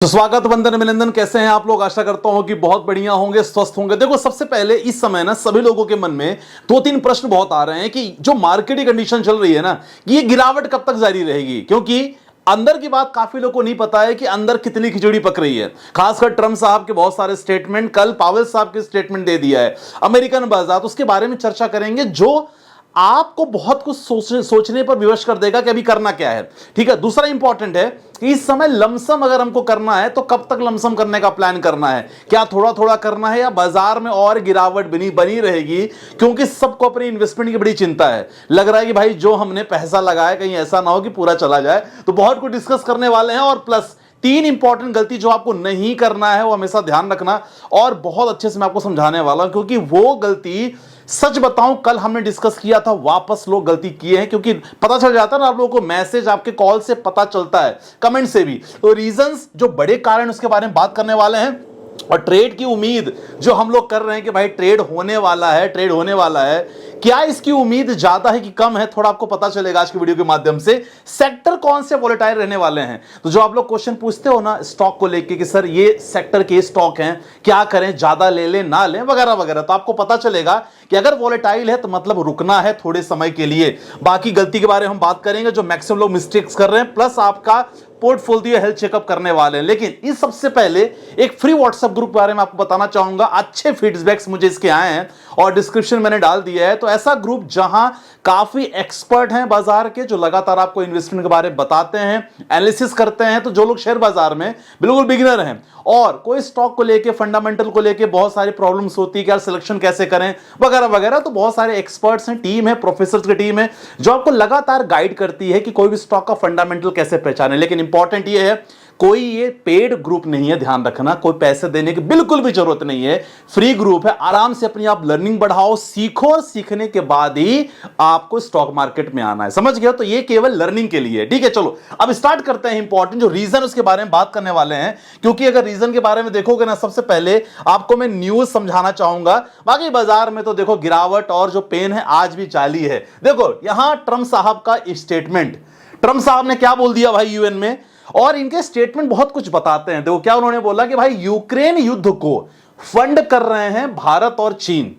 तो स्वागत, वंदन अभिनंदन। कैसे हैं आप लोग? आशा करता हूं कि बहुत बढ़िया होंगे, स्वस्थ होंगे। देखो, सबसे पहले इस समय ना सभी लोगों के मन में दो तीन प्रश्न बहुत आ रहे हैं कि जो मार्केट की कंडीशन चल रही है ना, ये गिरावट कब तक जारी रहेगी। क्योंकि अंदर की बात काफी लोगों को नहीं पता है कि अंदर कितनी खिचड़ी पक रही है। खासकर ट्रम्प साहब के बहुत सारे स्टेटमेंट, कल पावेल साहब के स्टेटमेंट दे दिया है अमेरिकन बाजार, उसके बारे में चर्चा करेंगे जो आपको बहुत कुछ सोचने पर विवश कर देगा कि अभी करना क्या है। ठीक है। दूसरा इंपॉर्टेंट है कि इस समय लमसम अगर हमको करना है तो कब तक लमसम करने का प्लान करना है, क्या थोड़ा थोड़ा करना है या बाजार में और गिरावट बनी रहेगी। क्योंकि सबको अपनी इन्वेस्टमेंट की बड़ी चिंता है। लग रहा है कि भाई जो हमने पैसा लगाया कहीं ऐसा ना हो कि पूरा चला जाए। तो बहुत कुछ डिस्कस करने वाले हैं और प्लस तीन इंपॉर्टेंट गलती जो आपको नहीं करना है वो हमेशा ध्यान रखना, और बहुत अच्छे से मैं आपको समझाने वाला हूं। क्योंकि वो गलती, सच बताऊं, कल हमने डिस्कस किया था, वापस लोग गलती किए हैं। क्योंकि पता चल जाता है ना आप लोगों को, मैसेज आपके कॉल से पता चलता है, कमेंट से भी। तो रीजंस, जो बड़े कारण, उसके बारे में बात करने वाले हैं। और ट्रेड की उम्मीद जो हम लोग कर रहे हैं कि भाई ट्रेड होने वाला है, ट्रेड होने वाला है, क्या इसकी उम्मीद ज्यादा है कि कम है, थोड़ा आपको पता चलेगा आज की वीडियो के माध्यम से। सेक्टर कौन से वोलेटाइल रहने वाले हैं। तो जो आप लोग क्वेश्चन पूछते हो ना स्टॉक को लेके कि सर ये सेक्टर के स्टॉक हैं, क्या करें, ज्यादा ले लें ना लें वगैरह वगैरह, तो आपको पता चलेगा कि अगर वोलेटाइल है तो मतलब रुकना है थोड़े समय के लिए। बाकी गलती के बारे में हम बात करेंगे जो मैक्सिमम लोग मिस्टेक्स कर रहे हैं, प्लस आपका पोर्टफोलियो हेल्थ चेकअप करने वाले हैं। लेकिन इस सबसे पहले एक फ्री व्हाट्सएप ग्रुप के बारे में आपको बताना चाहूंगा। अच्छे फीडबैक्स मुझे इसके आए हैं और डिस्क्रिप्शन मैंने डाल दिया है। तो ऐसा ग्रुप जहां काफी एक्सपर्ट हैं बाजार के, जो लगातार आपको इन्वेस्टमेंट के बारे में बताते हैं, एनालिसिस करते हैं। तो जो लोग शेयर बाजार में बिल्कुल बिगिनर हैं और कोई स्टॉक को लेके, फंडामेंटल को लेके बहुत सारी प्रॉब्लम्स होती है कि यार सिलेक्शन कैसे करें वगैरह वगैरह, तो बहुत सारे एक्सपर्ट्स हैं, टीम है, प्रोफेसर्स की टीम है जो आपको लगातार गाइड करती है कि कोई भी स्टॉक का फंडामेंटल कैसे पहचाने। लेकिन इंपॉर्टेंट ये है, कोई ये पेड ग्रुप नहीं है, ध्यान रखना। कोई पैसे देने की बिल्कुल भी जरूरत नहीं है, फ्री ग्रुप है। आराम से अपनी आप लर्निंग बढ़ाओ, सीखो, और सीखने के बाद ही आपको स्टॉक मार्केट में आना है। समझ गए? तो ये केवल लर्निंग के लिए। ठीक है, चलो अब स्टार्ट करते हैं। इंपॉर्टेंट जो रीजन, उसके बारे में बात करने वाले हैं। क्योंकि अगर रीजन के बारे में देखोगे ना, सबसे पहले आपको मैं न्यूज समझाना चाहूंगा। बाकी बाजार में तो देखो गिरावट और जो पेन है आज भी जारी है। देखो यहां ट्रम्प साहब का स्टेटमेंट, ट्रम्प साहब ने क्या बोल दिया भाई यूएन में, और इनके स्टेटमेंट बहुत कुछ बताते हैं। देखो क्या उन्होंने बोला कि भाई यूक्रेन युद्ध को फंड कर रहे हैं भारत और चीन।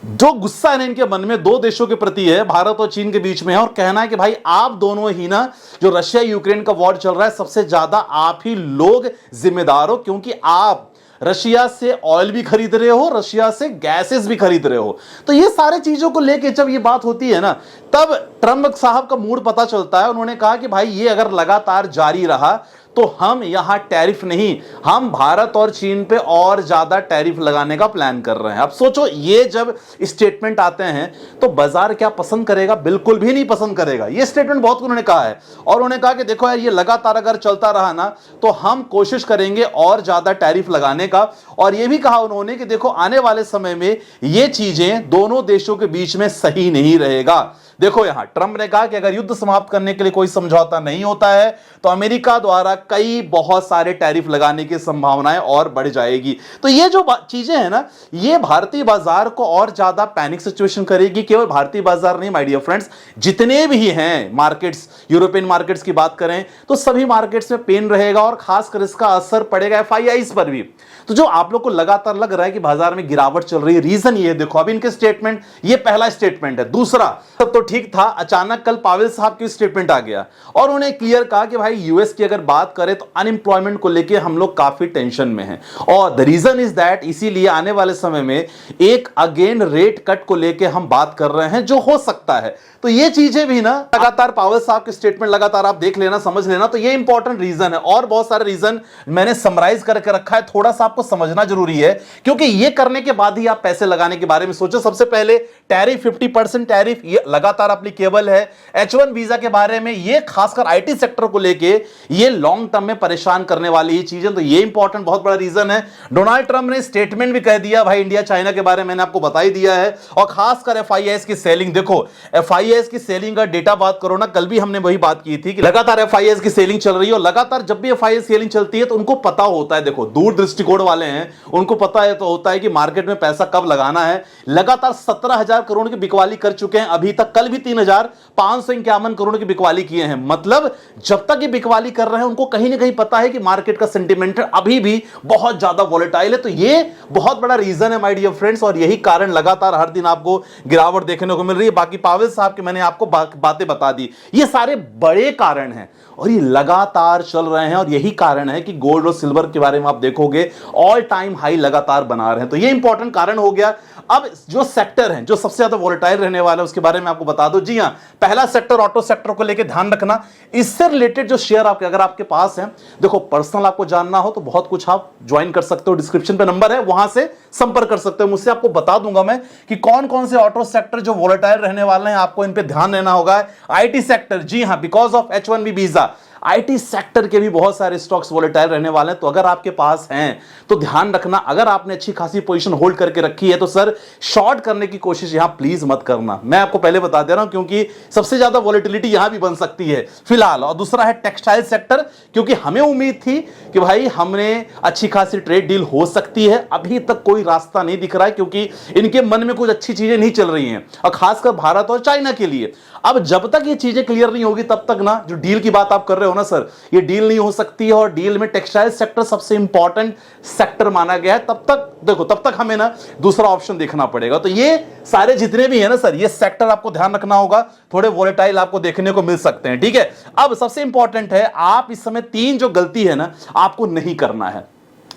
जो गुस्सा है इनके मन में दो देशों के प्रति है, भारत और चीन के बीच में है, और कहना है कि भाई आप दोनों ही ना, जो रशिया यूक्रेन का वॉर चल रहा है, सबसे ज्यादा आप ही लोग जिम्मेदार हो। क्योंकि आप रशिया से ऑयल भी खरीद रहे हो, रशिया से गैसेस भी खरीद रहे हो। तो ये सारे चीजों को लेके जब ये बात होती है ना, तब ट्रम्प साहब का मूड पता चलता है। उन्होंने कहा कि भाई ये अगर लगातार जारी रहा तो हम यहां टैरिफ नहीं, हम भारत और चीन पे और ज्यादा टैरिफ लगाने का प्लान कर रहे हैं। अब सोचो, ये जब स्टेटमेंट आते हैं तो बाजार क्या पसंद करेगा? बिल्कुल भी नहीं पसंद करेगा। ये स्टेटमेंट बहुत उन्होंने कहा है, और उन्होंने कहा कि देखो यार ये लगातार अगर चलता रहा ना तो हम कोशिश करेंगे और ज्यादा टैरिफ लगाने का। और ये भी कहा उन्होंने कि देखो आने वाले समय में ये चीजें दोनों देशों के बीच में सही नहीं रहेगा। देखो यहां ट्रंप ने कहा कि अगर युद्ध समाप्त करने के लिए कोई समझौता नहीं होता है तो अमेरिका द्वारा कई बहुत सारे टैरिफ लगाने की संभावनाएं और बढ़ जाएगी। तो ये जो चीजें हैं ना, ये भारतीय बाजार को और ज्यादा पैनिक सिचुएशन करेगी। केवल भारतीय बाजार नहीं माय डियर फ्रेंड्स, जितने भी हैं मार्केट्स, यूरोपियन मार्केट्स की बात करें तो सभी मार्केट्स में पेन रहेगा, और खासकर इसका असर पड़ेगा एफआईआईज पर भी। तो जो आप लोग को लगातार लग रहा है कि बाजार में गिरावट चल रही है, रीजन ये देखो। अब इनके स्टेटमेंट, ये पहला स्टेटमेंट है। दूसरा, तो ठीक था, अचानक कल पावेल साहब की स्टेटमेंट आ गया और उन्होंने क्लियर कहा कि भाई यूएस की अगर बात करें तो अनएम्प्लॉयमेंट को लेके हम लोग काफी टेंशन में हैं, और द रीजन इज दैट, इसीलिए आने वाले समय में एक अगेन रेट कट को लेके हम बात कर रहे हैं जो हो सकता है। तो ये चीजें भी ना लगातार पावेल साहब के स्टेटमेंट लगातार आप देख लेना, समझ लेना। तो ये इंपॉर्टेंट रीजन है, और बहुत सारे रीजन मैंने समराइज करके रखा है, थोड़ा सा आपको समझना जरूरी है। क्योंकि ये करने के बाद ही आप पैसे लगाने के बारे में सोचो। सबसे पहले टैरिफ, 50% टैरिफ ये लगातार एप्लीकेबल है। H1 वीजा के बारे में, ये खासकर आईटी सेक्टर को लेके ये लॉन्ग टर्म में परेशान करने वाली ही चीजें। तो ये इंपॉर्टेंट बहुत बड़ा रीजन है। डोनाल्ड ट्रंप ने स्टेटमेंट भी कह दिया भाई, इंडिया चाइना के बारे में मैंने आपको बता ही दिया है। और खासकर एफआईआईएस की सेलिंग, देखो एफआईआईएस की सेलिंग का डेटा बात करो ना, कल भी हमने वही बात की थी कि लगातार एफआईआईएस की सेलिंग चल रही है, और लगातार जब भी एफआईआईएस सेलिंग चलती है तो उनको पता होता है, देखो दूर दृष्टिकोण वाले हैं, उनको पता है कि मार्केट में पैसा कब लगाना है। लगातार 17,000 करोड़ की बिकवाली कर चुके हैं अभी तक। कल भी 3,551 करोड़ की बिकवाली किए हैं। मतलब जब तक ये बिकवाली कर रहे हैं उनको कहीं ना कहीं पता है कि मार्केट का सेंटिमेंट अभी भी बहुत ज्यादा वॉलेटाइल है। तो ये बहुत बड़ा रीजन है माय डियर फ्रेंड्स, और यही कारण लगातार हर दिन आपको गिरावट देखने को मिल रही है। बाकी पावेल साहब की मैंने आपको बातें बता दी, ये सारे बड़े कारण हैं और ये लगातार चल रहे हैं, और यही कारण है कि गोल्ड और सिल्वर के बारे में आप देखोगे ऑल टाइम हाई लगातार बना रहे हैं। तो ये इंपॉर्टेंट कारण हो गया। अब जो सेक्टर हैं जो सबसे ज्यादा वोलेटाइल रहने वाला है उसके बारे में आपको बता दो। जी हां, पहला सेक्टर ऑटो सेक्टर को लेकर ध्यान रखना। इससे रिलेटेड जो शेयर आपके अगर आपके पास है, देखो पर्सनल आपको जानना हो तो बहुत कुछ आप ज्वाइन कर सकते हो, डिस्क्रिप्शन पे नंबर है वहां से संपर्क कर सकते हो मुझसे। आपको बता दूंगा मैं कि कौन कौन से ऑटो सेक्टर जो वोलेटाइल रहने वाले हैं, आपको इन पे ध्यान देना होगा। आईटी सेक्टर, जी हां, because of H1B visa IT sector के भी बहुत सारे स्टॉक्स वोलेटाइल रहने वाले हैं। तो अगर आपके पास हैं तो ध्यान रखना, अगर आपने अच्छी खासी पोजीशन होल्ड करके रखी है तो सर शॉर्ट करने की कोशिश यहां प्लीज मत करना। मैं आपको पहले बता दे रहा हूं क्योंकि सबसे ज्यादा वोलेटिलिटी यहां भी बन सकती है फिलहाल। और दूसरा है टेक्सटाइल सेक्टर, क्योंकि हमें उम्मीद थी कि भाई हमने अच्छी खासी ट्रेड डील हो सकती है, अभी तक कोई रास्ता नहीं दिख रहा है क्योंकि इनके मन में कुछ अच्छी चीजें नहीं चल रही हैं, और खासकर भारत और चाइना के लिए। अब जब तक ये चीजें क्लियर नहीं होगी तब तक ना, जो डील की बात आप कर रहे हो ना सर, ये डील नहीं हो सकती है। और डील में टेक्सटाइल सेक्टर सबसे इंपॉर्टेंट सेक्टर माना गया है। तब तक देखो, तब तक हमें ना दूसरा ऑप्शन देखना पड़ेगा। तो ये सारे जितने भी है ना सर, ये सेक्टर आपको ध्यान रखना होगा, थोड़े वोलेटाइल आपको देखने को मिल सकते हैं, ठीक है। अब सबसे इंपॉर्टेंट है, आप इस समय 3 जो गलती है ना आपको नहीं करना है।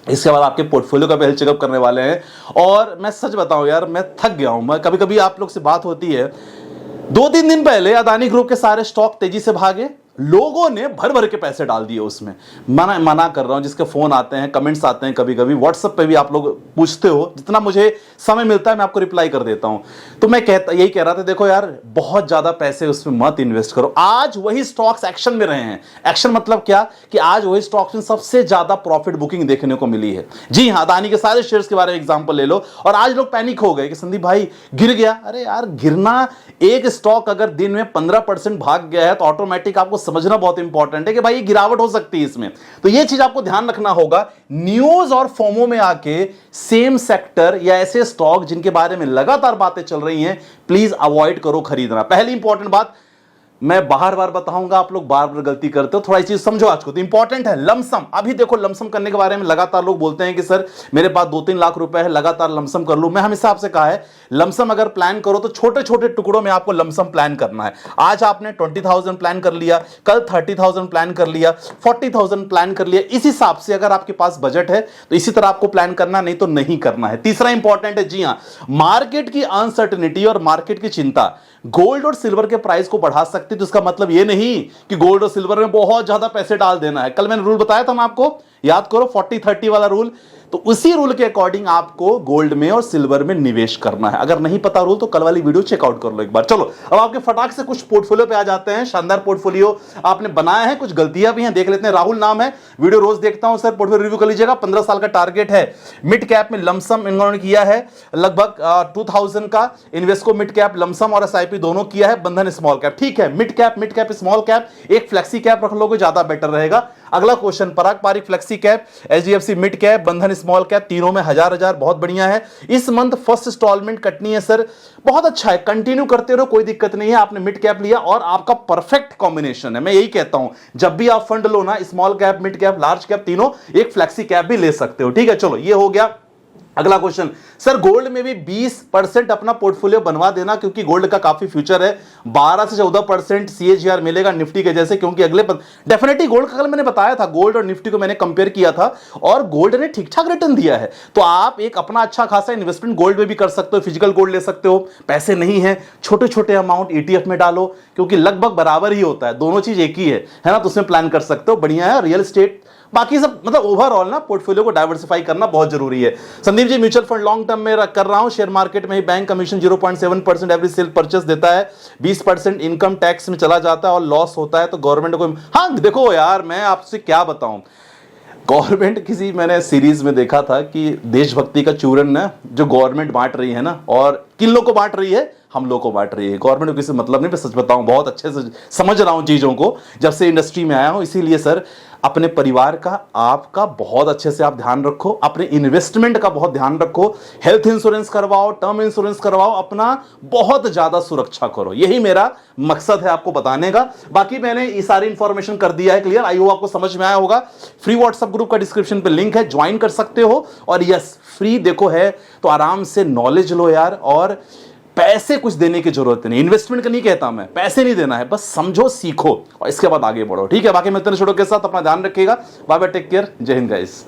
इसके बाद आपके पोर्टफोलियो का पहले चेकअप करने वाले हैं। और मैं सच बताऊं यार, मैं थक गया हूं। मैं कभी कभी आप लोग से बात होती है, 2-3 दिन पहले अदानी ग्रुप के सारे स्टॉक तेजी से भागे, लोगों ने भर भर के पैसे डाल दिए उसमें। मना कर रहा हूं, जिसके फोन आते हैं, कमेंट्स आते हैं, कभी कभी व्हाट्सएप पे भी आप लोग पूछते हो, जितना मुझे समय मिलता है मैं आपको रिप्लाई कर देता हूं। तो मैं यही कह रहा था, देखो यार बहुत ज्यादा पैसे उसमें मत इन्वेस्ट करो। आज वही स्टॉक्स एक्शन में रहे हैं। एक्शन मतलब क्या, कि आज वही स्टॉक्स में सबसे ज्यादा प्रॉफिट बुकिंग देखने को मिली है। जी हां, अदानी के सारे शेयर्स के बारे में एग्जांपल ले लो। और आज लोग पैनिक हो गए कि संदीप भाई गिर गया। अरे यार, गिरना, एक स्टॉक अगर दिन में 15% भाग गया है तो ऑटोमेटिक आपको समझना बहुत इंपॉर्टेंट है कि भाई गिरावट हो सकती है इसमें। तो यह चीज आपको ध्यान रखना होगा। न्यूज और फोमो में आके सेम सेक्टर या ऐसे स्टॉक जिनके बारे में लगातार बातें चल रही हैं, प्लीज अवॉइड करो खरीदना। पहली इंपॉर्टेंट बात मैं बार बार बताऊंगा, आप लोग बार बार गलती करते हो, थोड़ा चीज समझो आज को। तो इंपॉर्टेंट है लमसम। अभी देखो लमसम करने के बारे में लगातार लोग बोलते हैं कि सर मेरे पास 2-3 लाख रुपए है, लगातार लमसम कर लूं। मैं हमेशा आपसे कहा है, लमसम अगर प्लान करो तो छोटे छोटे टुकड़ों में आपको लमसम प्लान करना है। आज आपने 20,000 प्लान कर लिया, कल 30,000 प्लान कर लिया, 40,000 प्लान कर लिया। इस हिसाब से अगर आपके पास बजट है तो इसी तरह आपको प्लान करना, नहीं तो नहीं करना है। तीसरा इंपॉर्टेंट है, जी हां, मार्केट की अनसर्टेनिटी और मार्केट की चिंता गोल्ड और सिल्वर के प्राइस को बढ़ा सकती है। तो इसका मतलब यह नहीं कि गोल्ड और सिल्वर में बहुत ज्यादा पैसे डाल देना है। कल मैंने रूल बताया था ना आपको, याद करो, 40-30 वाला रूल। तो उसी रूल के अकॉर्डिंग आपको गोल्ड में और सिल्वर में निवेश करना है। अगर नहीं पता रूल तो कल वाली वीडियो चेकआउट कर लो एक बार। चलो अब आपके फटाक से कुछ पोर्टफोलियो पे आ जाते हैं। शानदार पोर्टफोलियो आपने बनाया है, कुछ गलतियां भी हैं, देख लेते हैं। राहुल नाम है, वीडियो रोज देखता हूं सर, पोर्टफोलियो रिव्यू कर लीजिएगा। 15 साल का टारगेट है। मिड कैप में लमसम इन्होंने किया है लगभग 2000 का। इन्वेस्को मिड कैप लमसम और एसआईपी दोनों किया है। बंधन स्मॉल कैप, ठीक है, मिड कैप स्मॉल कैप, एक फ्लेक्सी कैप रख लोगे ज्यादा बेटर रहेगा। अगला question, Parag Parikh flexi cap, HDFC mid cap, Bandhan small cap, तीनों में 1000 बहुत बढ़िया है। इस मंथ फर्स्ट इंस्टॉलमेंट कटनी है सर, बहुत अच्छा है, कंटिन्यू करते रहो, कोई दिक्कत नहीं है। आपने मिड कैप लिया और आपका परफेक्ट कॉम्बिनेशन है। मैं यही कहता हूं, जब भी आप फंड लो ना, small cap, mid cap, large cap, तीनों, एक फ्लेक्सी कैप भी ले सकते हो, ठीक है। चलो ये हो गया। अगला क्वेश्चन, सर गोल्ड में भी 20% अपना पोर्टफोलियो बनवा देना, क्योंकि गोल्ड का काफी फ्यूचर है। 12 से 14% सीएजीआर मिलेगा निफ्टी के जैसे, क्योंकि अगले डेफिनेटली गोल्ड का कल मैंने बताया था, गोल्ड और निफ्टी को मैंने कंपेयर किया था और गोल्ड ने ठीक ठाक रिटर्न दिया है। तो आप एक अपना अच्छा खासा इन्वेस्टमेंट गोल्ड में भी कर सकते हो, फिजिकल गोल्ड ले सकते हो। पैसे नहीं है, छोटे छोटे अमाउंट ईटीएफ में डालो, क्योंकि लगभग बराबर ही होता है, दोनों चीज एक ही है ना, तो उसमें प्लान कर सकते हो, बढ़िया है। रियल एस्टेट, बाकी सब, मतलब ओवरऑल ना पोर्टफोलियो को डाइवर्सिफाई करना बहुत जरूरी है। Sandeep ji, mutual fund long term में कर रहा हूं, शेयर मार्केट में ही bank commission 0.7% average sale purchase देता है, 20% इनकम टैक्स में चला जाता है और लॉस होता है तो गवर्नमेंट को। हाँ देखो यार, मैं आपसे क्या बताऊं, गवर्नमेंट, किसी मैंने सीरीज में देखा था कि देशभक्ति का चूरन ना जो गवर्नमेंट बांट रही है ना, और किन लोगों को बांट रही है? हम लोग को बांट रही है। गवर्नमेंट को किसी मतलब नहीं, मैं सच बताऊं बहुत अच्छे से समझ रहा हूं चीजों को जब से इंडस्ट्री में आया हूं। इसीलिए सर अपने परिवार का, आपका बहुत अच्छे से आप ध्यान रखो, अपने इन्वेस्टमेंट का बहुत ध्यान रखो, हेल्थ इंश्योरेंस करवाओ, टर्म इंश्योरेंस करवाओ, अपना बहुत ज्यादा सुरक्षा करो। यही मेरा मकसद है आपको बताने का। बाकी मैंने ये सारी इंफॉर्मेशन कर दिया है क्लियर, आई होप आपको समझ में आया होगा। फ्री व्हाट्सएप ग्रुप का डिस्क्रिप्शन पे लिंक है, ज्वाइन कर सकते हो। और यस, फ्री देखो है तो आराम से नॉलेज लो यार, और पैसे कुछ देने की जरूरत नहीं, इन्वेस्टमेंट का नहीं कहता मैं, पैसे नहीं देना है, बस समझो, सीखो और इसके बाद आगे बढ़ो। ठीक है, बाकी मिलते हैं छोटों के साथ, अपना ध्यान रखिएगा। बाय बाय, टेक केयर, जय हिंद गाइस।